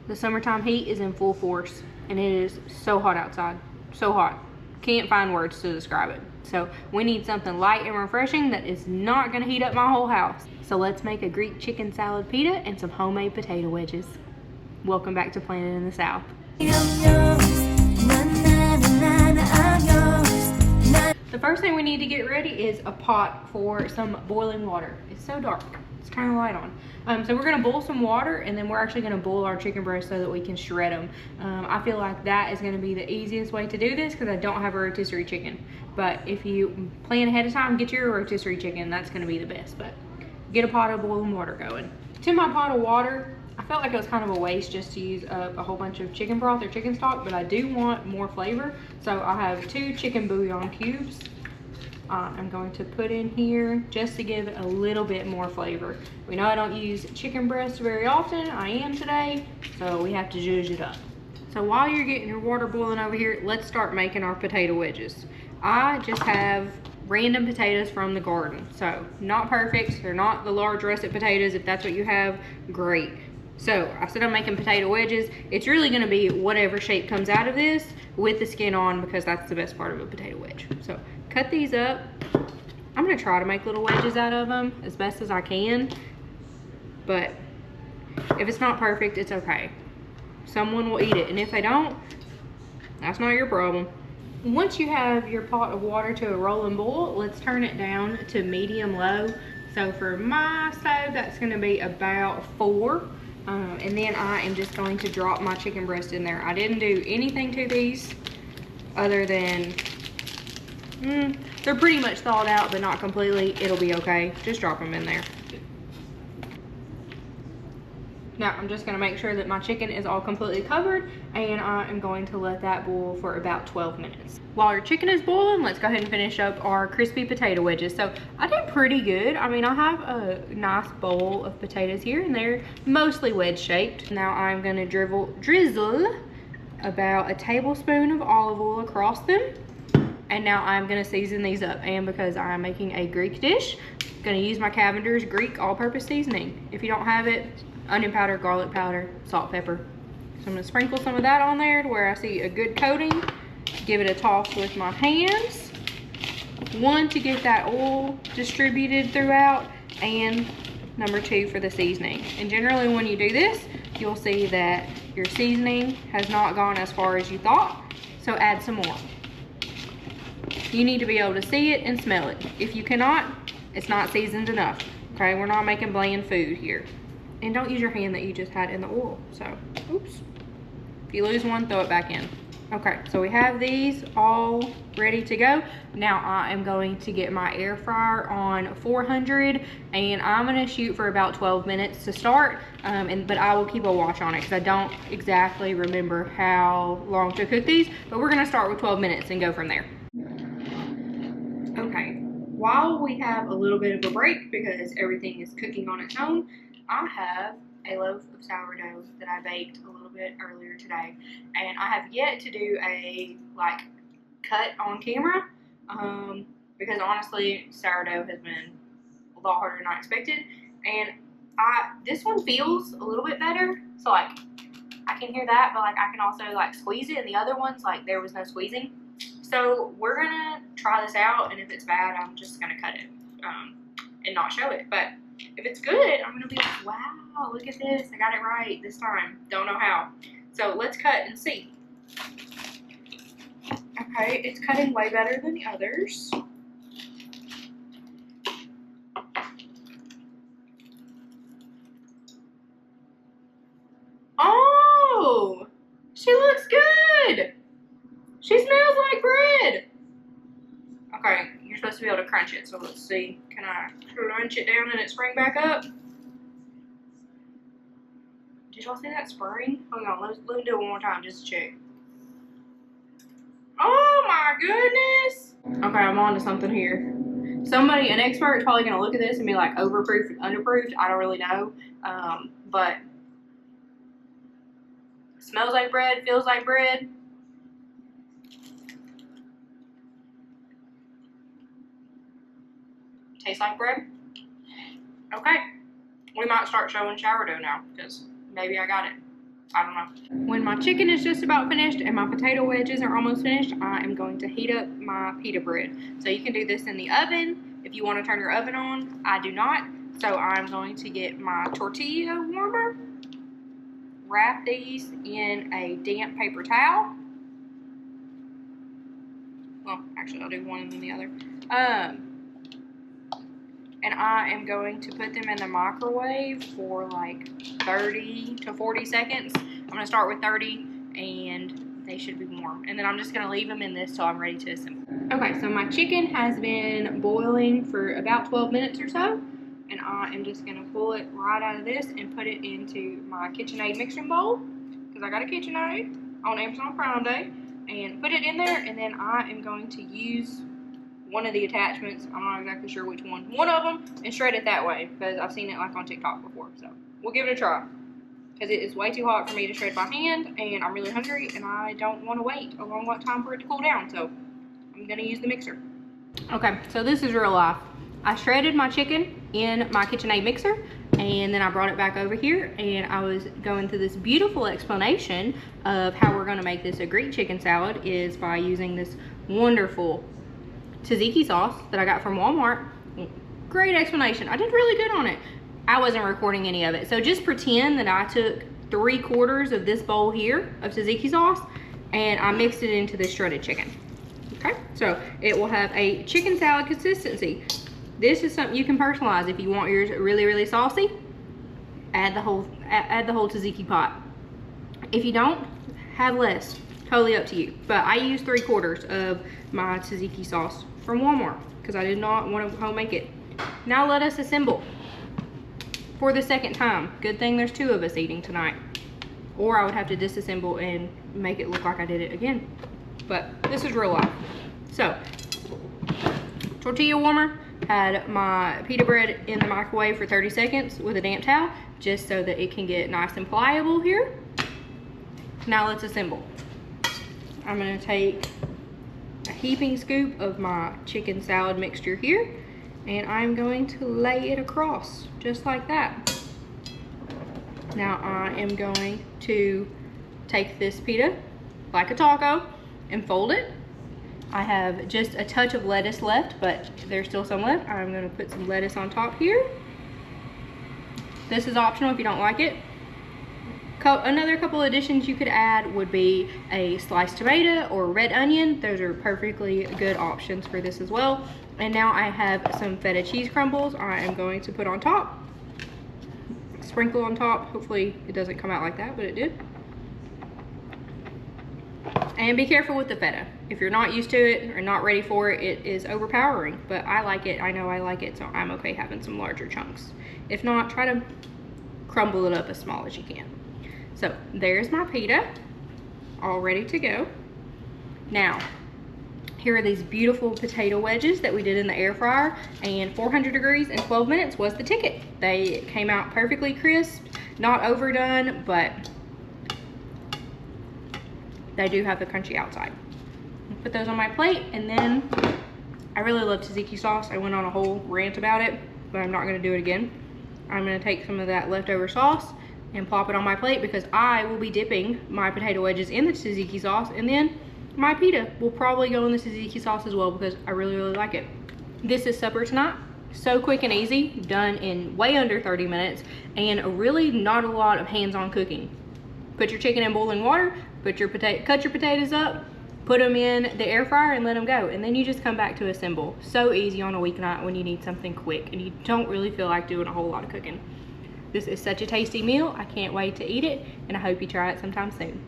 The summertime heat is in full force and it is so hot outside. So hot. Can't find words to describe it. So we need something light and refreshing that is not gonna heat up my whole house. So let's make a Greek chicken salad pita and some homemade potato wedges. Welcome back to Planet in the South. The first thing we need to get ready is a pot for some boiling water. It's so dark. Let's turn the light on. So we're gonna boil some water, and then we're actually gonna boil our chicken breasts so that we can shred them. I feel like that is gonna be the easiest way to do this because I don't have a rotisserie chicken. But if you plan ahead of time, get your rotisserie chicken. That's gonna be the best. But get a pot of boiling water going. To my pot of water, I felt like it was kind of a waste just to use up a whole bunch of chicken broth or chicken stock, but I do want more flavor. So I have 2 chicken bouillon cubes. I'm going to put in here just to give it a little bit more flavor. We know I don't use chicken breast very often. I am today, so we have to zhuzh it up. So while you're getting your water boiling over here, let's start making our potato wedges. I just have random potatoes from the garden. So not perfect, they're not the large russet potatoes. If that's what you have, great. So I said I'm making potato wedges. It's really gonna be whatever shape comes out of this with the skin on, because that's the best part of a potato wedge. So cut these up. I'm gonna try to make little wedges out of them as best as I can, but if it's not perfect, it's okay. Someone will eat it, and if they don't, that's not your problem. Once you have your pot of water to a rolling boil, let's turn it down to medium low. So for my stove, that's gonna be about 4. And then I am just going to drop my chicken breast in there. I didn't do anything to these other than, they're pretty much thawed out, but not completely. It'll be okay. Just drop them in there. Now I'm just gonna make sure that my chicken is all completely covered, and I am going to let that boil for about 12 minutes. While our chicken is boiling, let's go ahead and finish up our crispy potato wedges. So I did pretty good. I mean, I have a nice bowl of potatoes here, and they're mostly wedge shaped. Now I'm gonna drizzle about a tablespoon of olive oil across them. And now I'm gonna season these up. And because I'm making a Greek dish, I'm gonna use my Cavender's Greek all-purpose seasoning. If you don't have it, onion powder, garlic powder, salt, pepper. So I'm gonna sprinkle some of that on there to where I see a good coating. Give it a toss with my hands. 1, to get that oil distributed throughout, and number 2, for the seasoning. And generally when you do this, you'll see that your seasoning has not gone as far as you thought, so add some more. You need to be able to see it and smell it. If you cannot, it's not seasoned enough. Okay, we're not making bland food here. And don't use your hand that you just had in the oil. So, oops. If you lose one, throw it back in. Okay, so we have these all ready to go. Now I am going to get my air fryer on 400, and I'm gonna shoot for about 12 minutes to start. But I will keep a watch on it because I don't exactly remember how long to cook these. But we're gonna start with 12 minutes and go from there. Okay, while we have a little bit of a break because everything is cooking on its own, I have a loaf of sourdough that I baked a little bit earlier today, and I have yet to do a cut on camera because honestly sourdough has been a lot harder than I expected, and this one feels a little bit better, so I can hear that, but I can also squeeze it, and the other ones there was no squeezing. So we're gonna try this out, and if it's bad, I'm just gonna cut it and not show it. But if it's good, I'm gonna be like, wow, look at this, I got it right this time. Don't know how. So let's cut and see. Okay, it's cutting way better than the others. Oh, she looks good. She smells like bread. Okay, you're supposed to be able to crunch it, so let's see. Can I crunch it down and it spring back up? Did y'all see that spring? Hold on, let me do it one more time just to check. Oh my goodness! Okay, I'm on to something here. An expert is probably gonna look at this and be like overproofed and underproofed. I don't really know, but smells like bread, feels like bread. Tastes like bread. Okay, we might start showing sourdough now because maybe I got it. I don't know. When my chicken is just about finished and my potato wedges are almost finished, I am going to heat up my pita bread. So you can do this in the oven if you want to turn your oven on. I do not. So I'm going to get my tortilla warmer, wrap these in a damp paper towel. Well, actually I'll do one and then the other. And I am going to put them in the microwave for like 30 to 40 seconds. I'm gonna start with 30 and they should be warm. And then I'm just gonna leave them in this till I'm ready to assemble. Okay, so my chicken has been boiling for about 12 minutes or so. And I am just gonna pull it right out of this and put it into my KitchenAid mixing bowl. Because I got a KitchenAid on Amazon Prime Day. And put it in there, and then I am going to use one of the attachments. I'm not exactly sure which one. One of them, and shred it that way because I've seen it like on TikTok before. So we'll give it a try because it is way too hot for me to shred by hand, and I'm really hungry, and I don't want to wait a long time for it to cool down. So I'm gonna use the mixer. Okay, so this is real life. I shredded my chicken in my KitchenAid mixer, and then I brought it back over here, and I was going through this beautiful explanation of how we're gonna make this a Greek chicken salad is by using this wonderful tzatziki sauce that I got from Walmart. Great explanation. I did really good on it. I wasn't recording any of it. So just pretend that I took 3/4 of this bowl here of tzatziki sauce and I mixed it into this shredded chicken. Okay, so it will have a chicken salad consistency. This is something you can personalize. If you want yours really, really saucy, add the whole tzatziki pot. If you don't, have less. Totally up to you. But I used 3/4 of my tzatziki sauce from Walmart because I did not want to home make it. Now let us assemble for the second time. Good thing there's 2 of us eating tonight. Or I would have to disassemble and make it look like I did it again. But this is real life. So, tortilla warmer. Had my pita bread in the microwave for 30 seconds with a damp towel, just so that it can get nice and pliable here. Now let's assemble. I'm gonna take a heaping scoop of my chicken salad mixture here, and I'm going to lay it across, just like that. Now I am going to take this pita, like a taco, and fold it. I have just a touch of lettuce left, but there's still some left. I'm gonna put some lettuce on top here. This is optional if you don't like it. Another couple additions you could add would be a sliced tomato or red onion. Those are perfectly good options for this as well. And now I have some feta cheese crumbles I am going to put on top. Sprinkle on top. Hopefully it doesn't come out like that, but it did. And be careful with the feta. If you're not used to it or not ready for it, it is overpowering. But I like it. I know I like it, so I'm okay having some larger chunks. If not, try to crumble it up as small as you can. So there's my pita, all ready to go. Now, here are these beautiful potato wedges that we did in the air fryer, and 400 degrees in 12 minutes was the ticket. They came out perfectly crisp, not overdone, but they do have the crunchy outside. Put those on my plate, and then I really love tzatziki sauce. I went on a whole rant about it, but I'm not gonna do it again. I'm gonna take some of that leftover sauce and plop it on my plate because I will be dipping my potato wedges in the tzatziki sauce, and then my pita will probably go in the tzatziki sauce as well because I really, really like it. This is supper tonight. So quick and easy, done in way under 30 minutes, and really not a lot of hands-on cooking. Put your chicken in boiling water, cut your potatoes up, put them in the air fryer and let them go, and then you just come back to assemble. So easy on a weeknight when you need something quick and you don't really feel like doing a whole lot of cooking. This is such a tasty meal. I can't wait to eat it, and I hope you try it sometime soon.